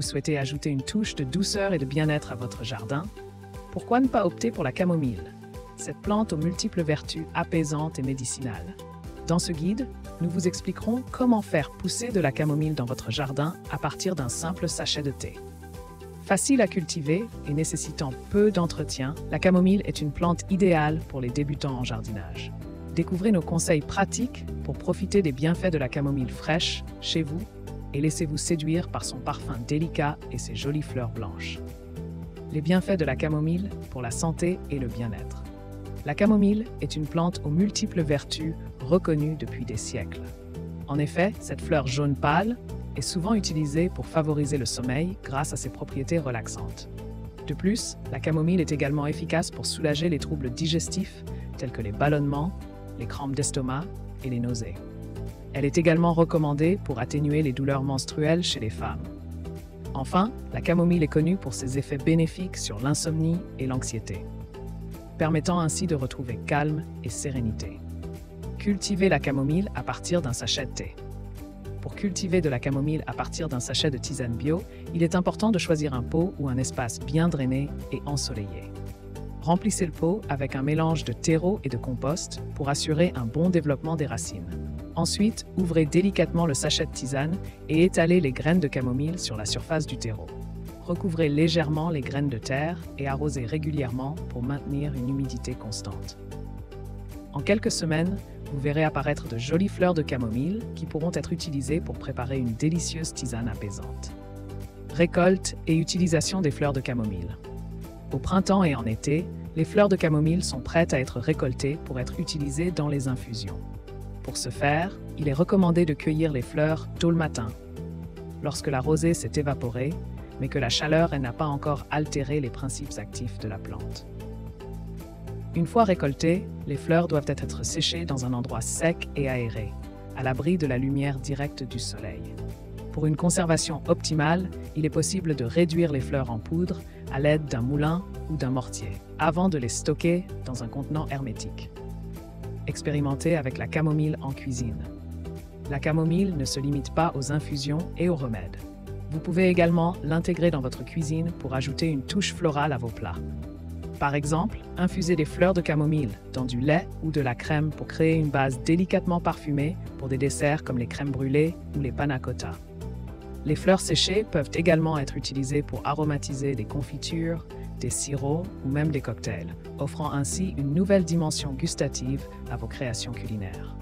vous souhaitez ajouter une touche de douceur et de bien-être à votre jardin, pourquoi ne pas opter pour la camomille? Cette plante aux multiples vertus apaisantes et médicinales. Dans ce guide, nous vous expliquerons comment faire pousser de la camomille dans votre jardin à partir d'un simple sachet de thé. Facile à cultiver et nécessitant peu d'entretien, la camomille est une plante idéale pour les débutants en jardinage. Découvrez nos conseils pratiques pour profiter des bienfaits de la camomille fraîche chez vous et laissez-vous séduire par son parfum délicat et ses jolies fleurs blanches. Les bienfaits de la camomille pour la santé et le bien-être. La camomille est une plante aux multiples vertus reconnues depuis des siècles. En effet, cette fleur jaune pâle est souvent utilisée pour favoriser le sommeil grâce à ses propriétés relaxantes. De plus, la camomille est également efficace pour soulager les troubles digestifs tels que les ballonnements, les crampes d'estomac et les nausées. Elle est également recommandée pour atténuer les douleurs menstruelles chez les femmes. Enfin, la camomille est connue pour ses effets bénéfiques sur l'insomnie et l'anxiété, permettant ainsi de retrouver calme et sérénité. Cultivez la camomille à partir d'un sachet de thé. Pour cultiver de la camomille à partir d'un sachet de tisane bio, il est important de choisir un pot ou un espace bien drainé et ensoleillé. Remplissez le pot avec un mélange de terreau et de compost pour assurer un bon développement des racines. Ensuite, ouvrez délicatement le sachet de tisane et étalez les graines de camomille sur la surface du terreau. Recouvrez légèrement les graines de terre et arrosez régulièrement pour maintenir une humidité constante. En quelques semaines, vous verrez apparaître de jolies fleurs de camomille qui pourront être utilisées pour préparer une délicieuse tisane apaisante. Récolte et utilisation des fleurs de camomille. Au printemps et en été, les fleurs de camomille sont prêtes à être récoltées pour être utilisées dans les infusions. Pour ce faire, il est recommandé de cueillir les fleurs tôt le matin, lorsque la rosée s'est évaporée, mais que la chaleur n'a pas encore altéré les principes actifs de la plante. Une fois récoltées, les fleurs doivent être séchées dans un endroit sec et aéré, à l'abri de la lumière directe du soleil. Pour une conservation optimale, il est possible de réduire les fleurs en poudre à l'aide d'un moulin ou d'un mortier, avant de les stocker dans un contenant hermétique. Expérimentez avec la camomille en cuisine. La camomille ne se limite pas aux infusions et aux remèdes. Vous pouvez également l'intégrer dans votre cuisine pour ajouter une touche florale à vos plats. Par exemple, infusez des fleurs de camomille dans du lait ou de la crème pour créer une base délicatement parfumée pour des desserts comme les crèmes brûlées ou les panna cotta. Les fleurs séchées peuvent également être utilisées pour aromatiser des confitures, des sirops ou même des cocktails, offrant ainsi une nouvelle dimension gustative à vos créations culinaires.